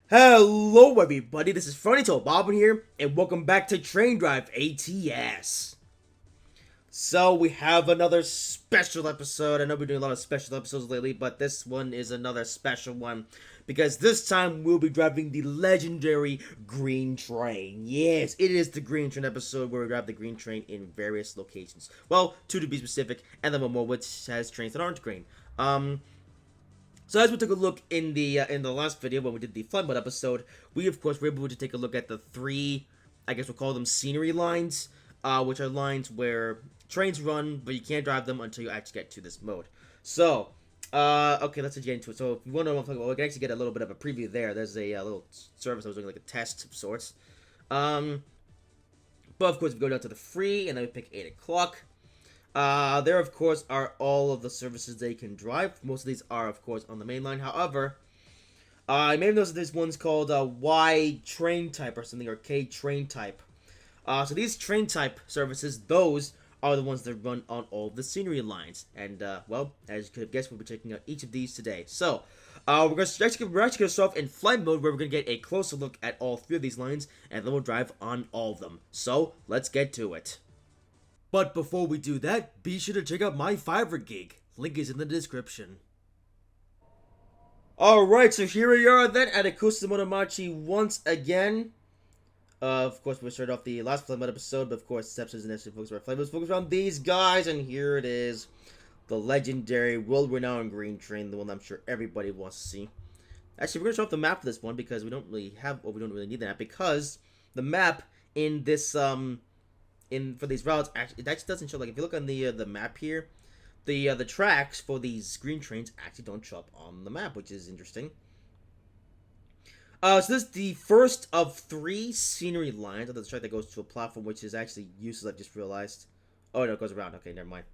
Hello everybody, this is Fronito Bobbin here, and welcome back to Train Drive ATS. So we have another special episode. I know we're doing a lot of special episodes lately, but this one is another special one because this time we'll be driving the legendary Green Train. Yes, it is the Green Train episode where we drive the Green Train in various locations. Well, two to be specific, and then one more which has trains that aren't green. So as we took a look in the last video when we did the fun mode episode, we of course were able to take a look at the three, I guess we'll call them scenery lines, which are lines where trains run, but you can't drive them until you actually get to this mode. So, okay, let's get into it. So if you want to know what I'm talking about, we can actually get a little bit of a preview there. There's a little service I was doing like a test of sorts. But of course we go down to the free, and then we pick 8 o'clock. There, of course, are all of the services they can drive. Most of these are, of course, on the main line. However, I may have noticed this one's called Y train type or something, or K train type. So these train type services, those are the ones that run on all the scenery lines. And, well, as you could have guessed, we'll be checking out each of these today. So, we're actually going to start off in flight mode, where we're going to get a closer look at all three of these lines, and then we'll drive on all of them. So, let's get to it. But before we do that, be sure to check out my Fiverr gig. Link is in the description. Alright, so here we are then at Akusa Monomachi once again. Of course, we started off the last Flame episode, but of course, this episode is initially focused on Flame. It's focused on these guys, and here it is. The legendary, world-renowned Green Train, the one I'm sure everybody wants to see. Actually, we're going to show off the map for this one, because we don't really have, well, we don't really need that, because the map in this, for these routes, actually, it actually doesn't show. Like if you look on the map here, the tracks for these green trains actually don't show up on the map, which is interesting. So this is the first of 3 scenery lines. There's a track that goes to a platform, which is actually useless. I've just realized. Oh no, it goes around. Okay, never mind.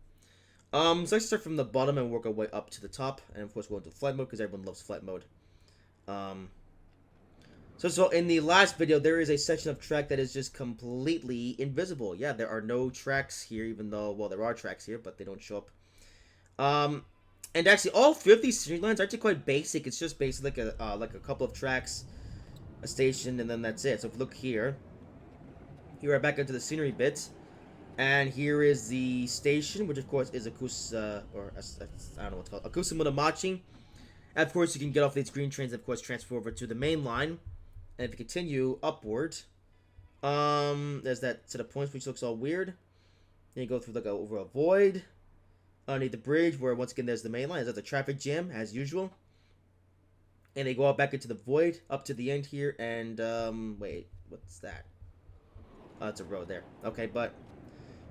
So let's start from the bottom and work our way up to the top, and of course go into flight mode because everyone loves flight mode. So in the last video, there is a section of track that is just completely invisible. Yeah, there are no tracks here, even though, well, there are tracks here, but they don't show up. And actually, all 50 scenery lines are actually quite basic. It's just basically like a couple of tracks, a station, and then that's it. So if you look here, we're back into the scenery bit, and here is the station, which of course is Akusa, or I don't know what's called, Akusa Monomachi. And of course, you can get off these green trains and of course transfer over to the main line. And if you continue upward, there's that set of points which looks all weird. Then you go through like over a void, underneath the bridge, where once again there's the main line. There's a traffic jam as usual. And they go out back into the void up to the end here. And wait, what's that? Oh, it's a road there. Okay, but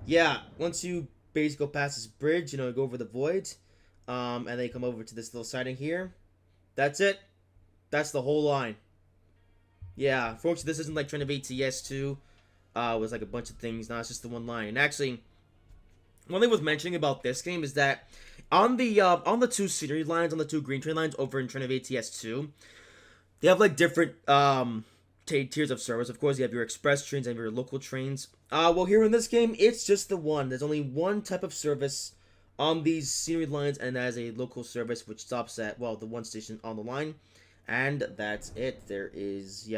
yeah, once you basically go past this bridge, you go over the void, and then you come over to this little siding here. That's it. That's the whole line. Yeah, unfortunately, this isn't like Train Drive ATS 2. It was like a bunch of things. Now it's just the one line. And actually, one thing worth mentioning about this game is that on the 2 scenery lines, on the 2 green train lines over in Train Drive ATS 2, they have like different tiers of service. Of course, you have your express trains and your local trains. Well, here in this game, it's just the one. There's only one type of service on these scenery lines, and that is a local service which stops at, well, the one station on the line. And that's it. There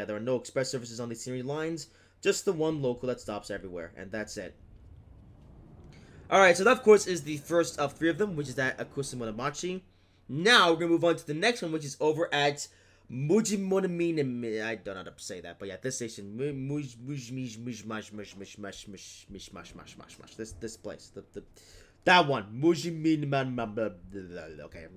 are no express services on these scenery lines. Just the one local that stops everywhere. And that's it. Alright, so that of course is the first of 3 of them, which is at Akusa Monomachi. Now we're going to move on to the next one, which is over at Mujimonomine. I don't know how to say that, but yeah, this station. This place. That one. Okay,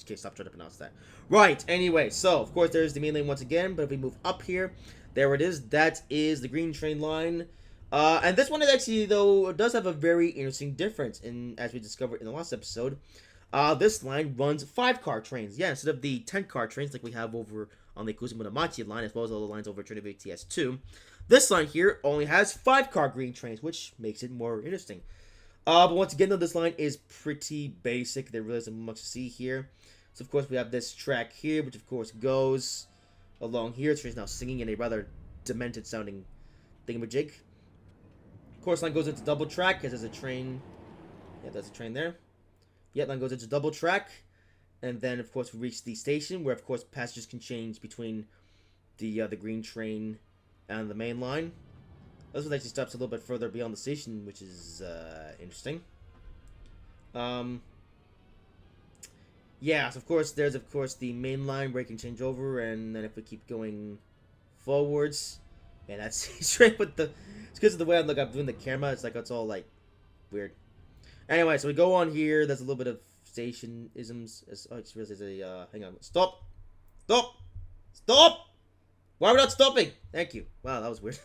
okay, stop trying to pronounce that. Right, anyway, so, of course, there's the main lane once again, but if we move up here, there it is. That is the green train line. And this one is actually, though, does have a very interesting difference, as we discovered in the last episode. This line runs 5-car trains. Yeah, instead of the 10-car trains like we have over on the Akusa Monomachi line, as well as all the lines over Train Drive ATS 2. This line here only has 5-car green trains, which makes it more interesting. But once again, though, this line is pretty basic. There really isn't much to see here. So, of course, we have this track here, which, of course, goes along here. The train's now singing in a rather demented-sounding thingamajig. Of course, line goes into double track, because there's a train. Yeah, there's a train there. Yeah, line goes into double track. And then, of course, we reach the station, where, of course, passengers can change between the green train and the main line. This one actually stops a little bit further beyond the station, which is interesting. Yeah, so of course there's the main line where you can change over, and then if we keep going forwards, man, that's straight with the. It's because of the way I'm doing the camera. It's like it's all like weird. Anyway, so we go on here. There's a little bit of station isms. Oh, I just realized there's a hang on. Stop! Why are we not stopping? Thank you. Wow, that was weird.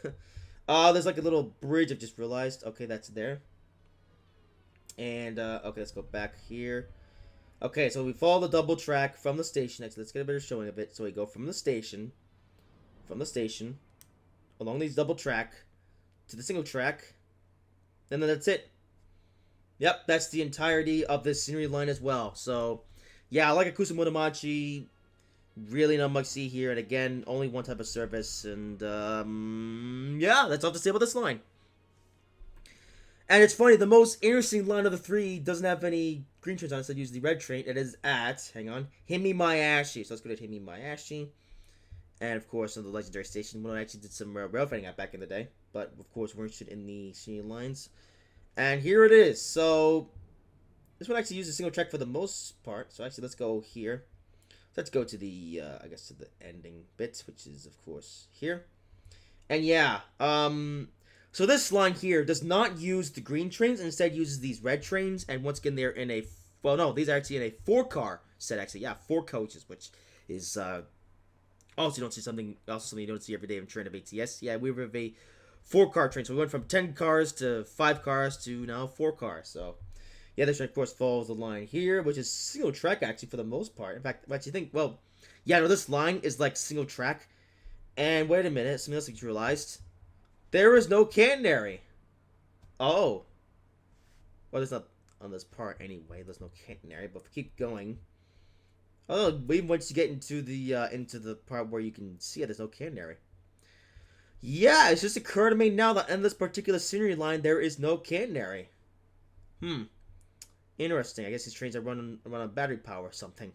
There's like a little bridge I've just realized. Okay, that's there. And okay, let's go back here. Okay, so we follow the double track from the station. Actually, let's get a better showing of it. So we go from the station, along these double track to the single track, and then that's it. Yep, that's the entirety of this scenery line as well. So, yeah, I like Akusa Motomachi. Really not much to see here, and again, only one type of service, and yeah, that's all to say about this line. And it's funny, the most interesting line of the three doesn't have any green trains on it, so I use the red train. It is at, hang on, Himimayashi. So let's go to Himimayashi. And of course, on the legendary station, when I actually did some rail fighting at back in the day. But of course, we're interested in the scenery lines. And here it is. So this one actually uses a single track for the most part. So actually, let's go here. Let's go to the, I guess, to the ending bit, which is, of course, here. And yeah, so this line here does not use the green trains, and instead uses these red trains. And once again, they're in a, well, no, these are actually in a 4-car set, actually. Yeah, 4 coaches, which is, also you don't see something you don't see every day in Train of ATS. Yeah, we have a 4-car train. So we went from 10 cars to 5 cars to now 4 cars. So yeah, this train, of course, follows the line here, which is single track, actually, for the most part. In fact, what you think, well, yeah, no, this line is like single track. And wait a minute, something else I just realized. There is no catenary. Oh. Well, there's not on this part anyway. There's no catenary, but if we keep going. Oh, even once you get into the part where you can see it, there's no catenary. Yeah, it's just occurred to me now that in this particular scenery line, there is no catenary. Interesting. I guess these trains are run on battery power or something.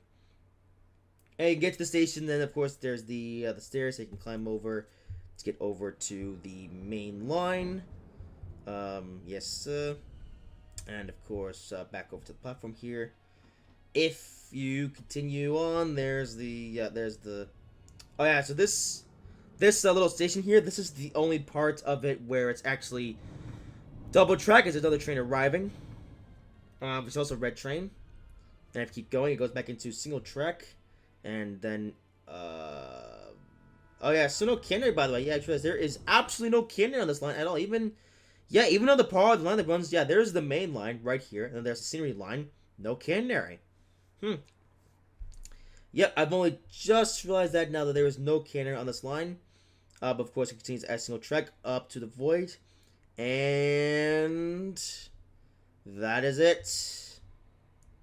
And you get to the station, then of course there's the stairs that you can climb over to get over to the main line. Yes, and of course back over to the platform here. If you continue on, there's the oh yeah, so this little station here, this is the only part of it where it's actually double track. Is another train arriving. There's also a red train, and if you keep going, it goes back into single track, and then oh yeah, so no catenary, by the way. Yeah, I realized there is absolutely no catenary on this line at all. Even on the part of the line that runs, yeah, there's the main line right here, and then there's the scenery line, no catenary. Yep, I've only just realized that now that there is no catenary on this line. But of course, it continues as single track up to the void, and that is it.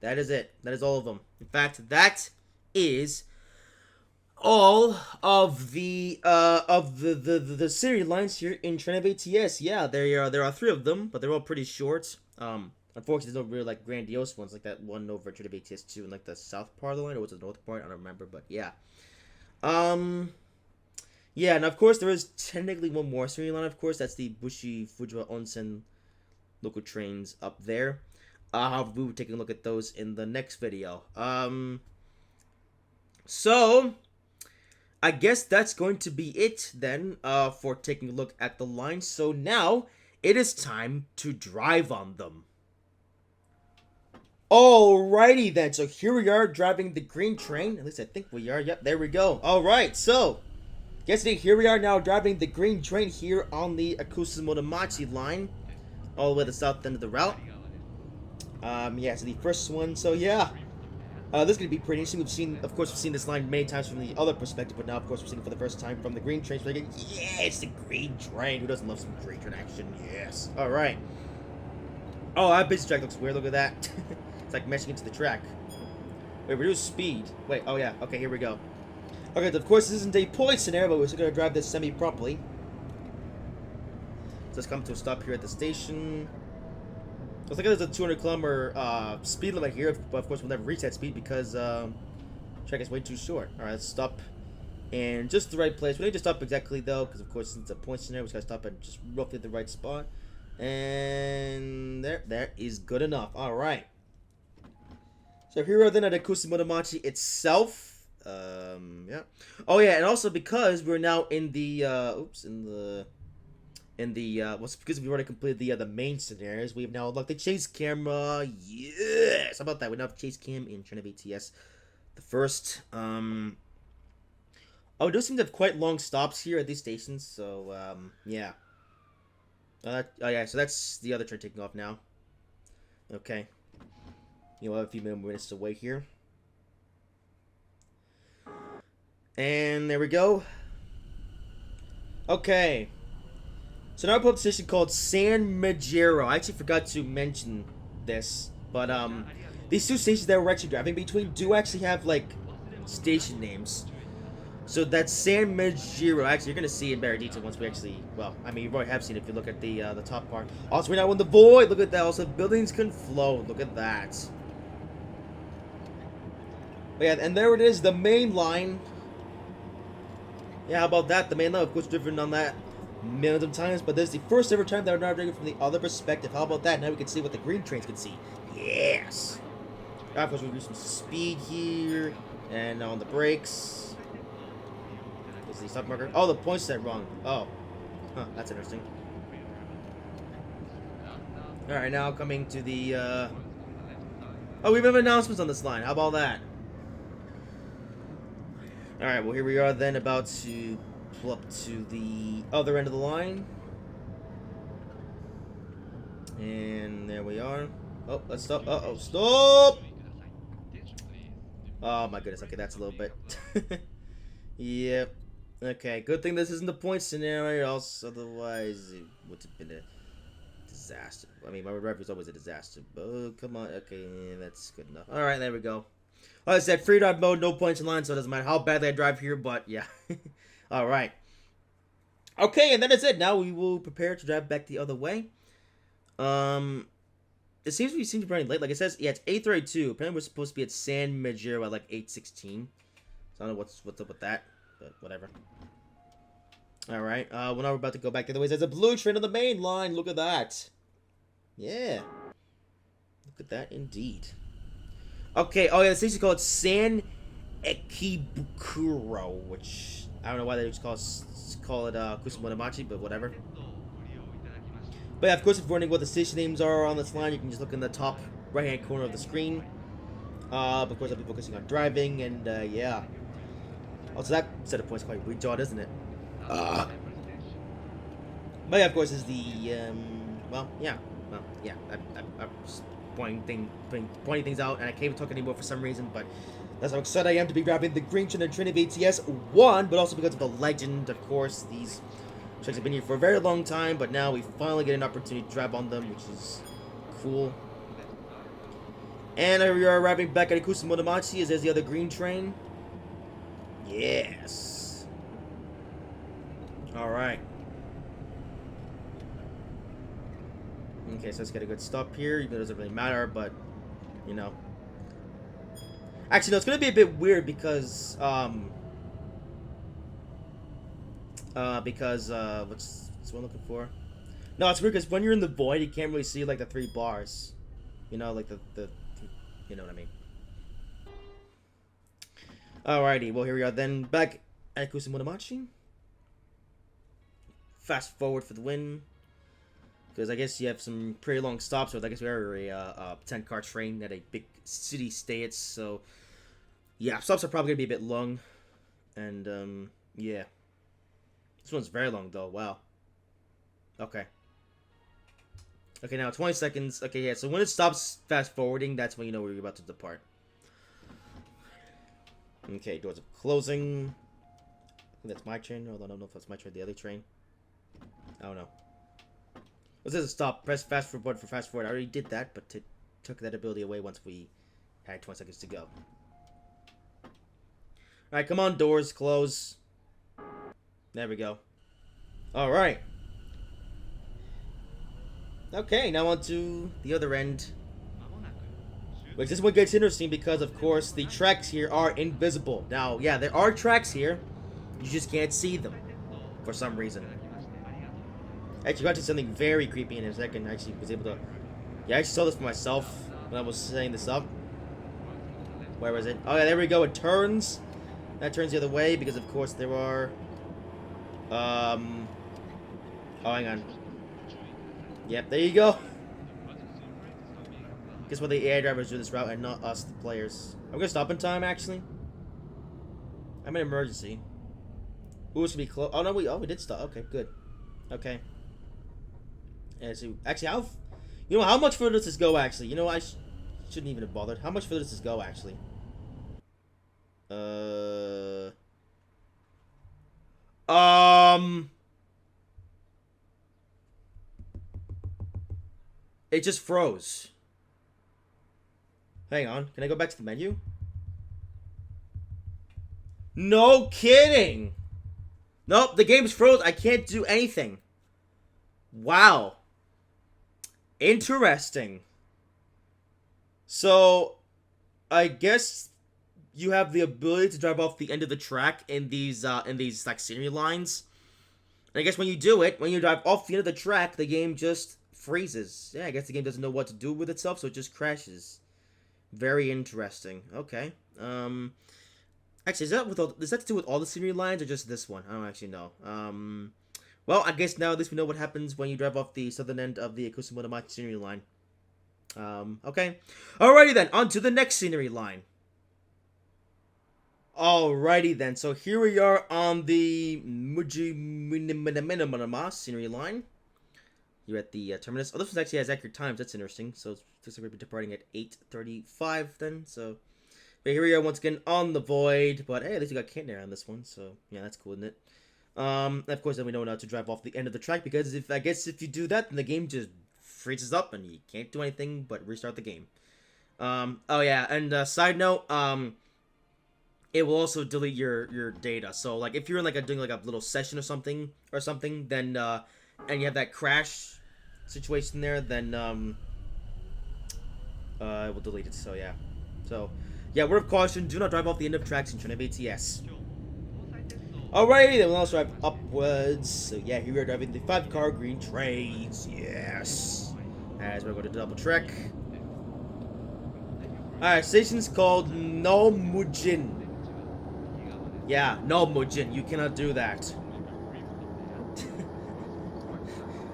That is it. That is all of them. In fact, that is all of the scenery lines here in Train of ATS. Yeah, there are 3 of them, but they're all pretty short. Unfortunately, there's no real like grandiose ones like that one over Train of ATS 2 in like the south part of the line, or was it the north part? I don't remember, but yeah. Yeah, and of course there is technically one more scenery line. Of course, that's the Bushi Fujiwa Onsen local trains up there. We will be taking a look at those in the next video. So I guess that's going to be it then for taking a look at the lines. So now it is time to drive on them. Alrighty then, so here we are driving the green train. At least I think we are. Yep, there we go. Alright, so here we are now driving the green train here on the Akusa Motomachi line, all the way to the south end of the route. Yeah, so the first one, so yeah. This is going to be pretty interesting. We've seen this line many times from the other perspective, but now, of course, we're seeing it for the first time from the green train. So we're like, yeah, it's the green train. Who doesn't love some green train action? Yes. Alright. Oh, that busy track looks weird. Look at that. It's like meshing into the track. Wait, reduce speed. Wait, oh yeah. Okay, here we go. Okay, of course, this isn't a point scenario, but we're still going to drive this semi-properly. So let's come to a stop here at the station. Looks like there's a 200-kilometer speed limit here, but of course we'll never reach that speed because track is way too short. Alright, let's stop And just the right place. We need to stop exactly though, because of course since it's a point scenario, we just gotta stop at just roughly the right spot. And that is good enough. All right. So here we are then at Kusimotomachi itself. Yeah. Oh yeah, and also because we're now in the because we already completed the main scenarios, we have now unlocked the chase camera. Yes, how about that? We now have chase cam in Train Drive ATS. The first. Oh, it does seem to have quite long stops here at these stations. So yeah. Oh yeah, so that's the other train taking off now. Okay. You'll have a few minutes to wait here. And there we go. Okay. So now we're at a station called San Magero. I actually forgot to mention this, but these two stations that we're actually driving between do actually have like station names. So that's San Magero. Actually, you're gonna see in better detail once we actually. Well, I mean, you already have seen it if you look at the top part. Also, we're now in the void. Look at that. Also, buildings can float. Look at that. But yeah, and there it is, the main line. Yeah, how about that? The main line, of course, driven on that millions of times, but this is the first ever time that we're now driving from the other perspective. How about that? Now we can see what the green trains can see. Yes. Of course, we'll do some speed here, and on the brakes. Is the stop marker? Oh, the point's set wrong. Oh, huh, that's interesting. All right, now coming to the. Oh, we have announcements on this line. How about that? Alright, well here we are then about to pull up to the other end of the line. And there we are. Oh, let's stop. Uh-oh, stop! Oh my goodness, okay, that's a little bit. Yep. Okay, good thing this isn't the point scenario, else otherwise it would have been a disaster. I mean, my referee is always a disaster, but oh, come on, okay, yeah, that's good enough. Alright, there we go. Like I said, free drive mode, no points in line, so it doesn't matter how badly I drive here, but yeah. Alright. Okay, and then that's it. Now we will prepare to drive back the other way. It seems to be running late. Like it says, yeah, it's 8:32. Apparently we're supposed to be at San Magero at like 8:16. So I don't know what's up with that, but whatever. Alright, well now we're about to go back the other way. There's a blue train on the main line. Look at that. Yeah. Look at that indeed. Okay, oh yeah, the station's called San Ekibukuro, which I don't know why they just call it Kusimotomachi, but whatever. But yeah, of course, if you're wondering what the station names are on this line, you can just look in the top right-hand corner of the screen. Of course, I'll be focusing on driving, and yeah. Also, that set of points quite weird, isn't it? But yeah, of course, is the well, yeah, I'm just pointing things out, and I can't even talk anymore for some reason, but that's how excited I am to be grabbing the green train and Train of ATS 1, but also because of the legend, of course. These trains have been here for a very long time, but now we finally get an opportunity to drive on them, which is cool. And we are arriving back at Kusimotomachi as there's the other green train. Yes. Alright. Okay, so let's get a good stop here. Even though it doesn't really matter, but you know. Actually, no, it's gonna be a bit weird because what's what I'm looking for? No, it's weird because when you're in the void, you can't really see like the 3 bars. You know, like the you know what I mean. Alrighty, well here we are then back at Kusimotomachi. Fast forward for the win. Because I guess you have some pretty long stops with, I guess we are a 10-car train at a big city state, so yeah, stops are probably going to be a bit long, and yeah. This one's very long though, wow. Okay. Okay, now 20 seconds, okay, yeah, so when it stops fast forwarding, that's when you know we're about to depart. Okay, doors are closing. I think that's my train, although I don't know if that's my train, the other train. I don't know. What's this? Stop. Press fast forward for fast forward. I already did that, but it took that ability away once we had 20 seconds to go. Alright, come on, doors, close. There we go. Alright. Okay, now on to the other end. Which this one gets interesting because, of course, the tracks here are invisible. Now, yeah, there are tracks here, You just can't see them for some reason. Actually, got to something very creepy in a second. I actually was able to. Yeah, I actually saw this for myself when I was setting this up. Where was it? Oh yeah, there we go. It turns. That turns the other way because, of course, there are. Oh, hang on. Yep, there you go. Guess what? The AI drivers do this route and not us, the players. I'm gonna stop in time. Actually, I'm in emergency. Ooh, it's gonna be close. Oh no, we did stop. Okay, good. Okay. Yeah, so actually, you know, how much further does this go? Actually, you know, I shouldn't even have bothered. How much further does this go? Actually. It just froze. Hang on. Can I go back to the menu? No kidding. Nope, the game's froze. I can't do anything. Wow. Interesting. So, I guess you have the ability to drive off the end of the track in these like scenery lines. And I guess when you do it, when you drive off the end of the track, the game just freezes. Yeah, I guess the game doesn't know what to do with itself, so it just crashes. Very interesting. Okay. Actually, does that to do with all the scenery lines or just this one? I don't actually know. Well, I guess now at least we know what happens when you drive off the southern end of the Kusumodamachi scenery line. Okay. Alrighty then, on to the next scenery line. Alrighty then, so here we are on the Muji scenery line. You're at the terminus. Oh, this one actually has accurate times. That's interesting. So it looks like we're departing at 8:35 then. So, but here we are once again on the void. But hey, at least we got Kantner on this one. So yeah, that's cool, isn't it? Of course, then we know now to drive off the end of the track because if you do that, then the game just freezes up and you can't do anything but restart the game. Oh yeah, and side note, it will also delete your data. So like if you're in doing a little session or something, then and you have that crash situation there, then it will delete it. So yeah. Word of caution: do not drive off the end of tracks in Train Drive ATS. Alrighty, then we'll also drive upwards. So yeah, here we are driving the 5-car green trains. Yes. As we're going to double check. Alright, station's called Nomujin. Yeah, Nomujin. You cannot do that.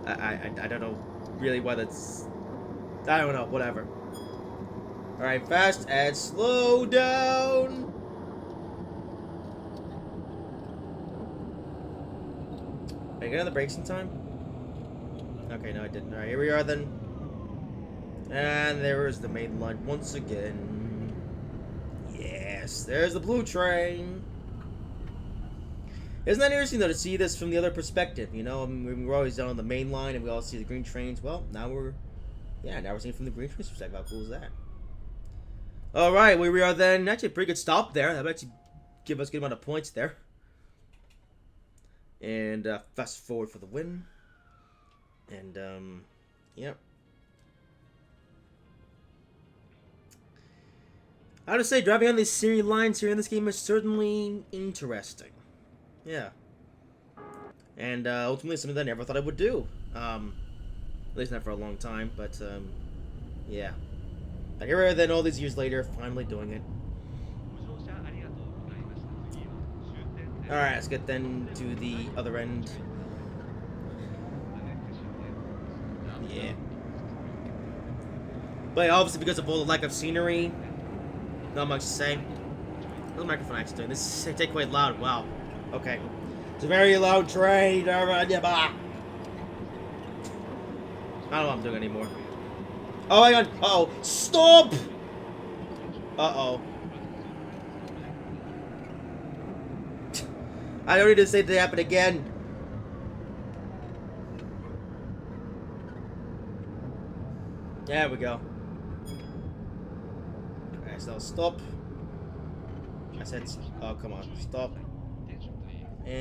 I don't know really why that's. I don't know. Whatever. Alright, fast and slow down. Did I get on the brakes in time? Okay, no, I didn't. Alright, here we are then. And there is the main line once again. Yes, there's the blue train. Isn't that interesting, though, to see this from the other perspective? You know, I mean, we're always down on the main line and we all see the green trains. Well, now we're seeing it from the green trains perspective. How cool is that? Alright, where we are then. Actually, a pretty good stop there. That would actually give us a good amount of points there. And fast forward for the win. And yep. I would say driving on these scenery lines here in this game is certainly interesting. Yeah. And ultimately something that I never thought I would do. At least not for a long time, but yeah. But here we are then all these years later, finally doing it. Alright, let's get then to the other end. Yeah. But obviously because of all the lack of scenery, not much to say. What's the microphone actually doing? This is take quite loud. Wow. Okay. It's a very loud train. I don't know what I'm doing anymore. Oh my god. Uh-oh. Stop! Uh-oh. I don't need to say that happen again. There we go. Alright, so stop. I said, oh, come on. Stop. And...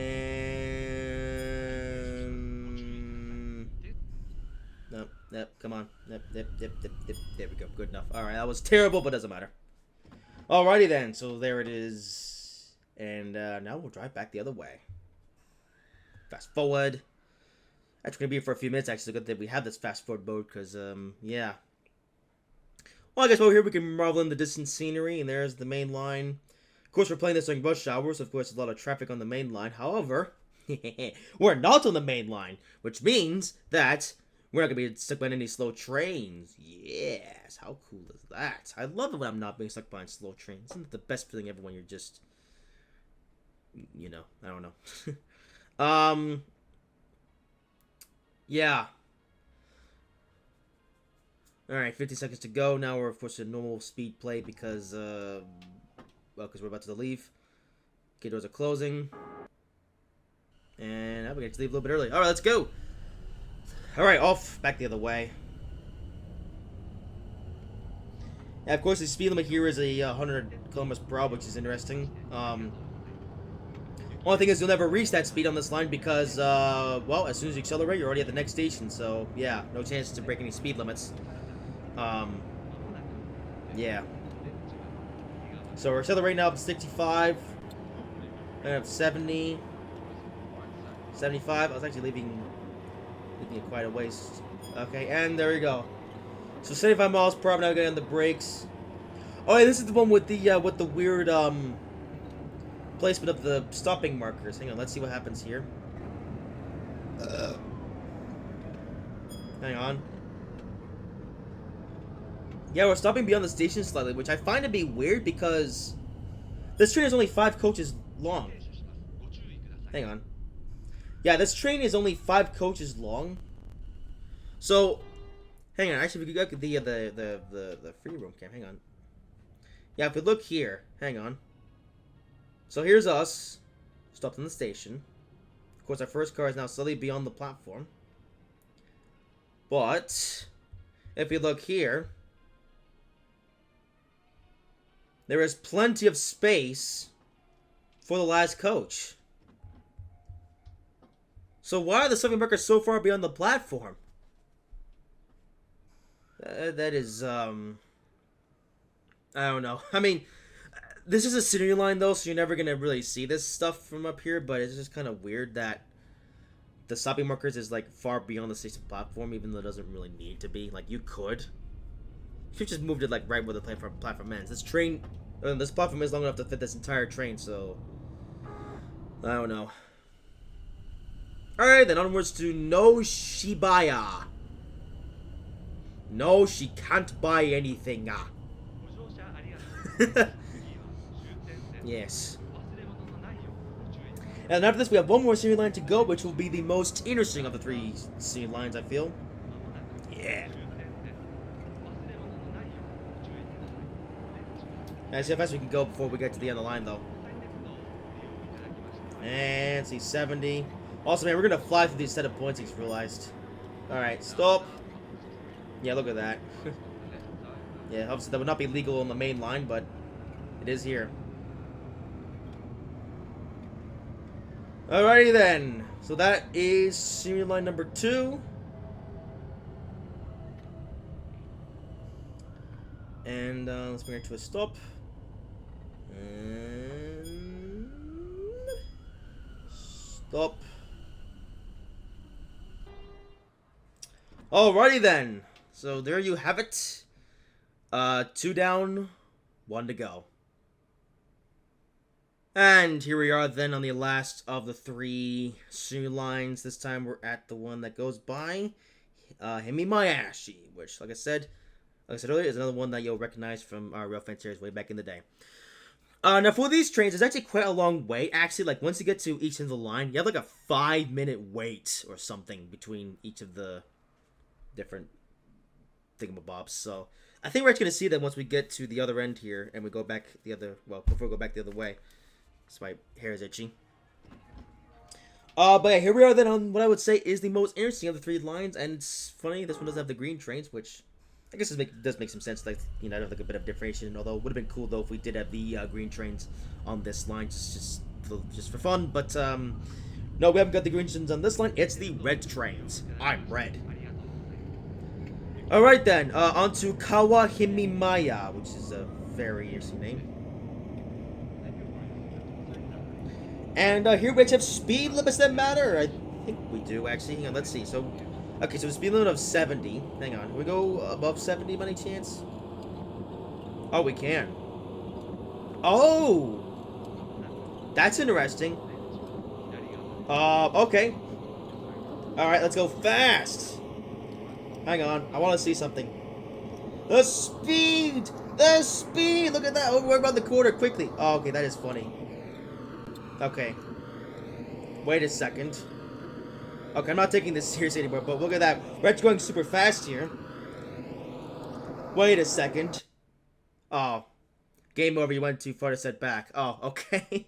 Nope, come on. There we go. Good enough. Alright, that was terrible, but doesn't matter. Alrighty then, so there it is. And now we'll drive back the other way. Fast forward. Actually, gonna be here for a few minutes. Actually, good that we have this fast forward mode because, yeah. Well, I guess over here we can marvel in the distant scenery, and there's the main line. Of course, we're playing this during rush hours, so of course, a lot of traffic on the main line. However, we're not on the main line, which means that we're not gonna be stuck behind any slow trains. Yes, how cool is that? I love it when I'm not being stuck behind slow trains. Isn't it the best feeling ever when you're just, you know, I don't know. Yeah. Alright, 50 seconds to go. Now we're, of course, at normal speed play because, well, because we're about to leave. Okay, doors are closing. And we get to leave a little bit early. Alright, let's go. Alright, off. Back the other way. Yeah, of course, the speed limit here is a 100 kilometers per hour, which is interesting. Only thing is, you'll never reach that speed on this line because, well, as soon as you accelerate, you're already at the next station. So, yeah, no chance to break any speed limits. Yeah. So we're accelerating now up to 65. I have 70. 75. I was actually leaving it quite a ways. Okay, and there we go. So 75 miles per hour. Now getting on the brakes. Oh, yeah, this is the one with the weird placement of the stopping markers. Hang on, let's see what happens here. Hang on. Yeah, we're stopping beyond the station slightly, which I find to be weird because this train is only 5 coaches long. Hang on. Yeah, this train is only 5 coaches long. So, hang on. Actually, we could go to the free room cam. Hang on. Yeah, if we look here, hang on. So here's us, stopped in the station. Of course, our first car is now slightly beyond the platform. But if we look here, there is plenty of space for the last coach. So why are the stopping markers so far beyond the platform? That is, I don't know. I mean, this is a city line, though, so you're never going to really see this stuff from up here, but it's just kind of weird that the stopping markers is, like, far beyond the station platform, even though it doesn't really need to be. Like, you could. You could just moved it, like, right where the platform ends. This platform is long enough to fit this entire train, so I don't know. Alright, then onwards to No Shibaya. No, she can't buy anything. Yes. And after this, we have one more scenery line to go, which will be the most interesting of the 3 scenery lines, I feel. Yeah. Let's see how fast we can go before we get to the end of the line, though. And see, 70. Also, man, we're gonna fly through these set of points, he's realized. Alright, stop. Yeah, look at that. Yeah, obviously that would not be legal on the main line, but it is here. Alrighty then. So that is scenery line number 2. And let's bring it to a stop. And stop. Alrighty then. So there you have it. 2 down, 1 to go. And here we are then on the last of the 3 scenery lines. This time we're at the one that goes by Himimayashi, which, like I said earlier, is another one that you'll recognize from our Rail Fan series way back in the day. Now for these trains, it's actually quite a long wait. Actually, like once you get to each end of the line, you have like a 5-minute wait or something between each of the different thingamabobs. So I think we're actually gonna see that once we get to the other end here and we go back the other. Well, before we go back the other way. So my hair is itchy. But yeah, here we are then on what I would say is the most interesting of the 3 lines, and it's funny this one doesn't have the green trains, which I guess does make some sense. Like, you know, have like a bit of differentiation. Although it would have been cool though if we did have the green trains on this line, just for fun. But no, we haven't got the green trains on this line. It's the red trains. I'm red. All right then, on to Kawahimimaya, which is a very interesting name. And here we have speed limits that matter. I think we do, actually. Hang on, let's see. So, okay, so the speed limit of 70. Hang on. Can we go above 70 by any chance? Oh, we can. Oh! That's interesting. Okay. Alright, let's go fast. Hang on. I want to see something. The speed! The speed! Look at that. Oh, we're about the corner quickly. Oh, okay, that is funny. Okay. Wait a second. Okay, I'm not taking this seriously anymore, but look at that. We're actually going super fast here. Wait a second. Oh. Game over, you went too far to set back. Oh, okay.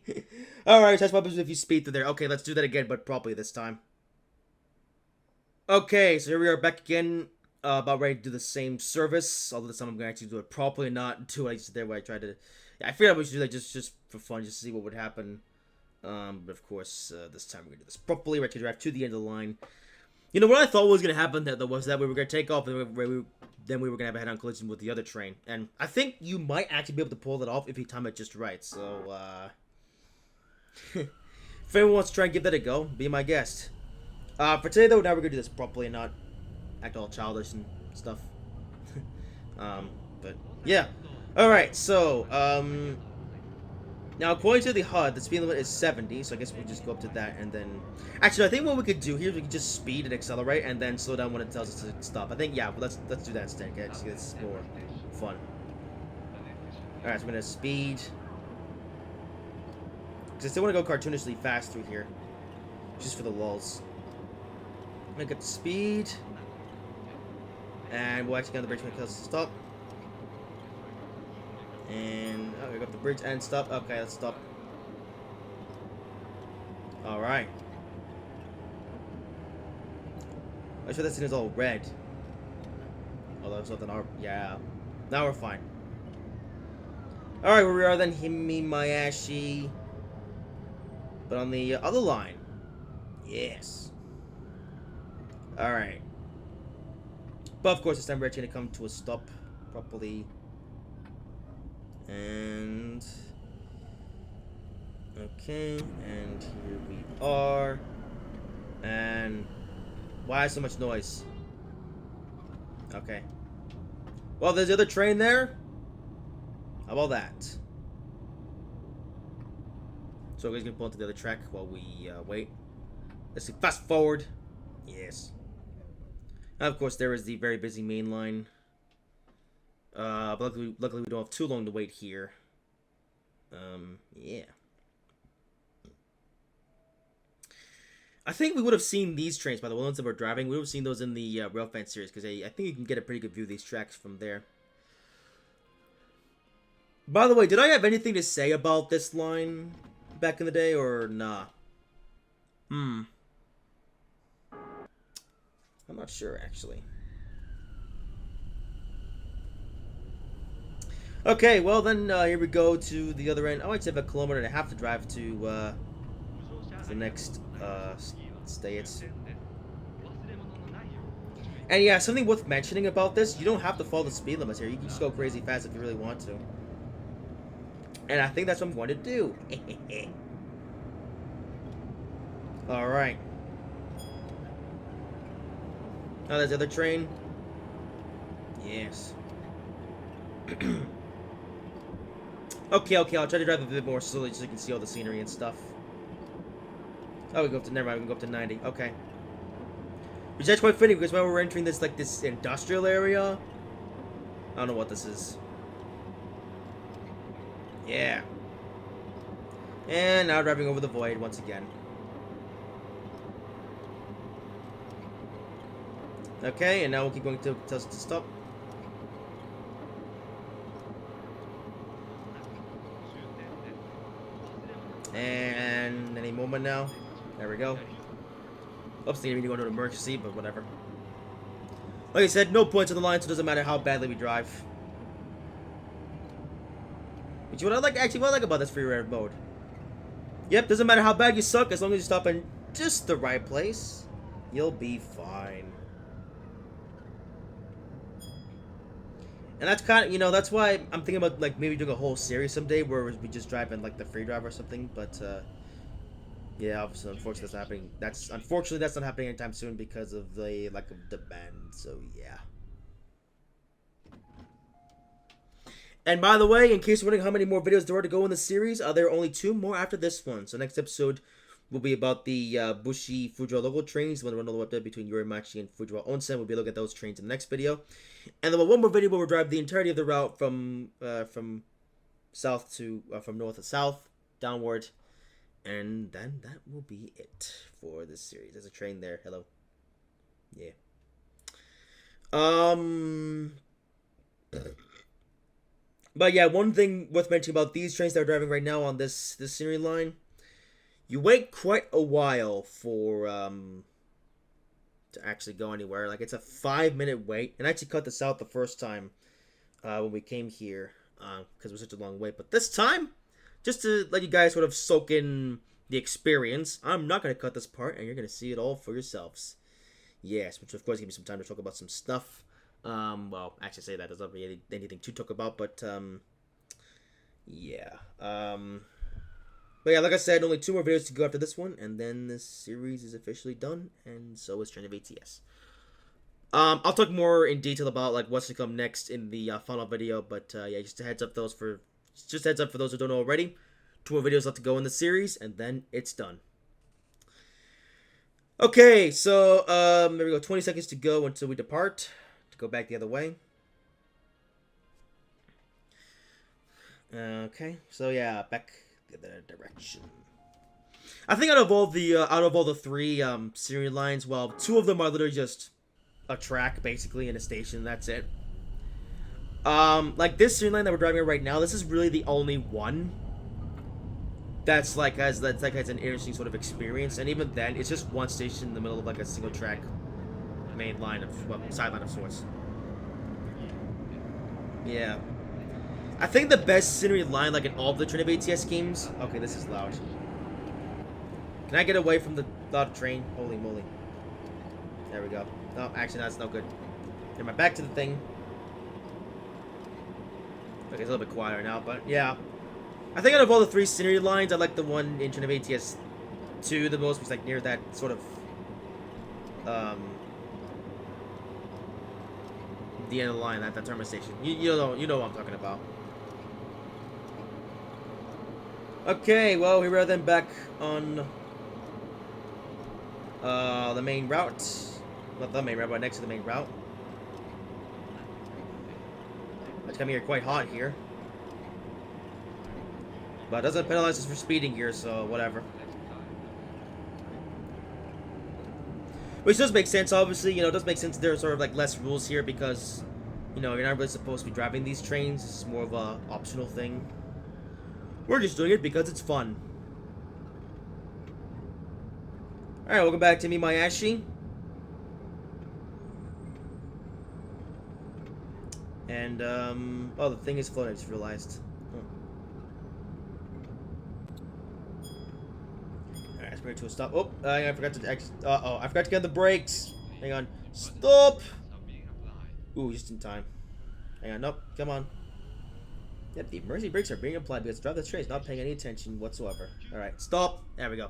Alright, that's what happens if you speed through there. Okay, let's do that again, but properly this time. Okay, so here we are back again. About ready to do the same service. Although this time I'm going to actually do it properly, not do what I just did where I tried to... Yeah, I figured I should do that just for fun, just to see what would happen. But of course, this time we're going to do this properly. We're going to drive to the end of the line. You know, what I thought was going to happen though was that we were going to take off and then we were going to have a head-on collision with the other train. And I think you might actually be able to pull that off if you time it just right. So, if anyone wants to try and give that a go, be my guest. For today, though, now we're going to do this properly and not act all childish and stuff. But, yeah. Alright, so, now, according to the HUD, the speed limit is 70, so I guess we'll just go up to that, and then... Actually, I think what we could do here is we could just speed and accelerate, and then slow down when it tells us to stop. I think, yeah, let's do that instead, okay? Just it's more fun. Alright, so we're gonna speed. Because I still want to go cartoonishly fast through here. Just for the lulls. I'm gonna get the speed. And we'll actually get on the bridge when it tells us to stop. And, oh, we got the bridge and stop. Okay, let's stop. Alright. I'm sure that scene is all red. Although it's nothing, yeah. Now we're fine. Alright, where we are then, Himi Mayashi. But on the other line. Yes. Alright. But of course, this time we're actually going to come to a stop properly. And okay, and here we are. And why so much noise? Okay. Well, there's the other train there. How about that? So we're gonna pull into the other track while we wait. Let's see. Fast forward. Yes. And of course, there is the very busy main line. But luckily we don't have too long to wait here. Yeah. I think we would have seen these trains, by the ones that we're driving. We would have seen those in the Railfan series, because I think you can get a pretty good view of these tracks from there. By the way, did I have anything to say about this line back in the day, or nah? I'm not sure, actually. Okay, well then, here we go to the other end. I might have a kilometer and a half to drive to the next stage. And yeah, something worth mentioning about this, you don't have to follow the speed limits here. You can just go crazy fast if you really want to. And I think that's what I'm going to do. Alright. Oh, there's the other train. Yes. Okay, I'll try to drive a bit more slowly so you can see all the scenery and stuff. Oh, we go up to, never mind, we can go up to 90. Okay. Which is quite fitting because when we're entering this, like, this industrial area, I don't know what this is. Yeah. And now driving over the void once again. Okay, and now we'll keep going to tell us to stop. And any moment now. There we go. Oops, they need to go into an emergency, but whatever. Like I said, no points on the line, so it doesn't matter how badly we drive. Which what I like, actually, what I like about this free ride mode. Yep, doesn't matter how bad you suck, as long as you stop in just the right place, you'll be fine. And that's kind of, you know, that's why I'm thinking about, like, maybe doing a whole series someday where we just drive in, like, the free drive or something, but, Yeah, obviously, unfortunately, that's not happening. That's not happening anytime soon because of the lack of demand. So yeah. And by the way, in case you're wondering how many more videos there are to go in the series, there are only 2 more after this one. So next episode will be about the Bushi Fujiwara local trains, the one that run all the way up between Yorimachi and Fujiwara Onsen. We'll be looking at those trains in the next video. And then one more video where we'll drive the entirety of the route from south to from north to south, downward. And then that will be it for this series. There's a train there. Hello. Yeah. But yeah, one thing worth mentioning about these trains that are driving right now on this scenery line, you wait quite a while for to actually go anywhere. Like, it's a 5-minute wait, and I actually cut this out the first time when we came here because it was such a long wait. But this time, just to let you guys sort of soak in the experience, I'm not going to cut this part, and you're going to see it all for yourselves. Yes, which of course give me some time to talk about some stuff. Well, actually say that, there's not really anything to talk about, but, yeah. But yeah, like I said, only 2 more videos to go after this one, and then this series is officially done, and so is Train Drive ATS. I'll talk more in detail about, like, what's to come next in the final video, but, yeah, just a heads up for those who don't know already. 2 more videos left to go in the series, and then it's done. Okay, so, there we go, 20 seconds to go until we depart, to go back the other way. Okay, so yeah, back the other direction. I think out of all the 3 scenery lines, well, 2 of them are literally just a track, basically, and a station, that's it. Like this scenery line that we're driving right now, this is really the only one that's has an interesting sort of experience, and even then, it's just one station in the middle of like a single track main line of, well, sideline of sorts. Yeah. I think the best scenery line, like in all of the Train Drive ATS games. Okay, this is loud. Can I get away from the loud train? Holy moly. There we go. No, actually, that's no good. Never mind, back to the thing. Okay, it's a little bit quieter now, but yeah. I think out of all the 3 scenery lines, I like the one in Train Drive ATS 2 the most, because like near that sort of the end of the line, that terminal station. You know what I'm talking about. Okay, well, here we are then back on the main route. Not the main route, but next to the main route. It's coming here quite hot here. But it doesn't penalize us for speeding here, so whatever. Which does make sense, obviously. You know, it does make sense there's sort of like less rules here because, you know, you're not really supposed to be driving these trains. It's more of a optional thing. We're just doing it because it's fun. Alright, welcome back to me, Mayashi. And, oh, the thing is floating, I just realized. Alright, let's bring it to a stop. Oh, I forgot to, I forgot to get the brakes. Hang on. Stop! Ooh, just in time. Hang on, nope, come on. Yep, the emergency brakes are being applied because the driver of the train is not paying any attention whatsoever. Alright, stop. There we go.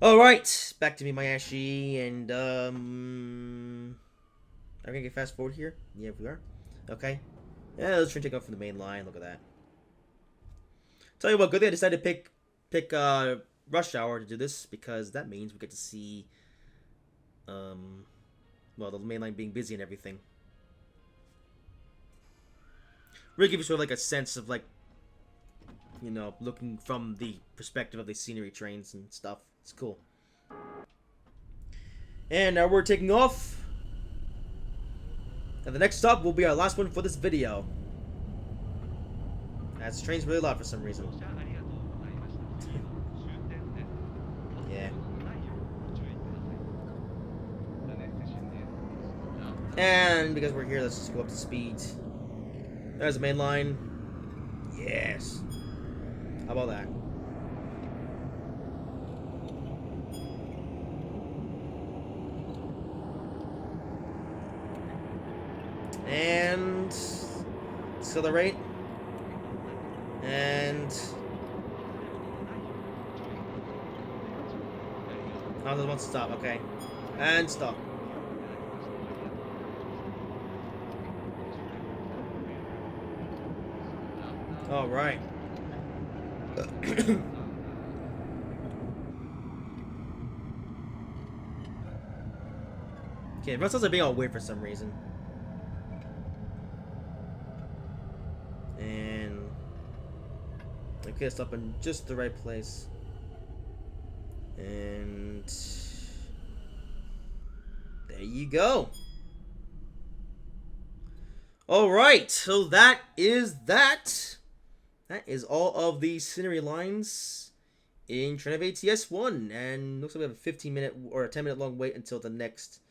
Alright, back to me, Mayashi, and, are we gonna get fast forward here? Yeah, we are. Okay. Yeah, let's try to take off from the main line. Look at that. Tell you what, good thing I decided to pick rush hour to do this, because that means we get to see, well, the main line being busy and everything. Really give you sort of like a sense of, like, you know, looking from the perspective of the scenery trains and stuff. It's cool. And now we're taking off. And the next stop will be our last one for this video. This train's really loud for some reason. Yeah. And because we're here, let's just go up to speed. There's the main line. Yes. How about that? And accelerate. And Oh, there's one stop. Okay, and stop. All right. Okay, run sounds are being all weird for some reason. And okay, stop in just the right place. And there you go. All right, so that is that. That is all of the scenery lines in Train Drive ATS 1. And looks like we have a 15-minute or a 10-minute long wait until the next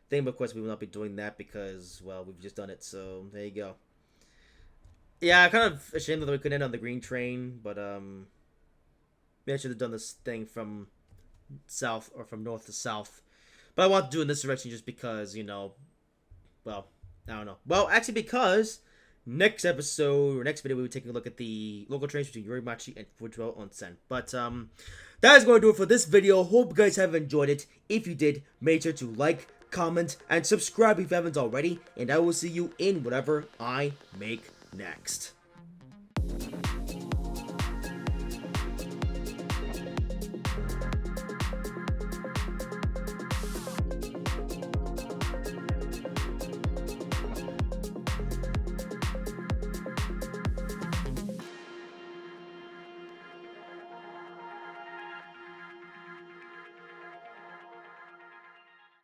thing. But of course, we will not be doing that because, well, we've just done it. So there you go. Yeah, kind of ashamed that we couldn't end on the green train. But, maybe I should have done this thing from south or from north to south. But I want to do it in this direction just because, you know, well, I don't know. Well, actually, because next episode or next video, we'll be taking a look at the local trains between Yorimachi and Fujiwara Onsen. But that is going to do it for this video. Hope you guys have enjoyed it. If you did, make sure to like, comment, and subscribe if you haven't already. And I will see you in whatever I make next.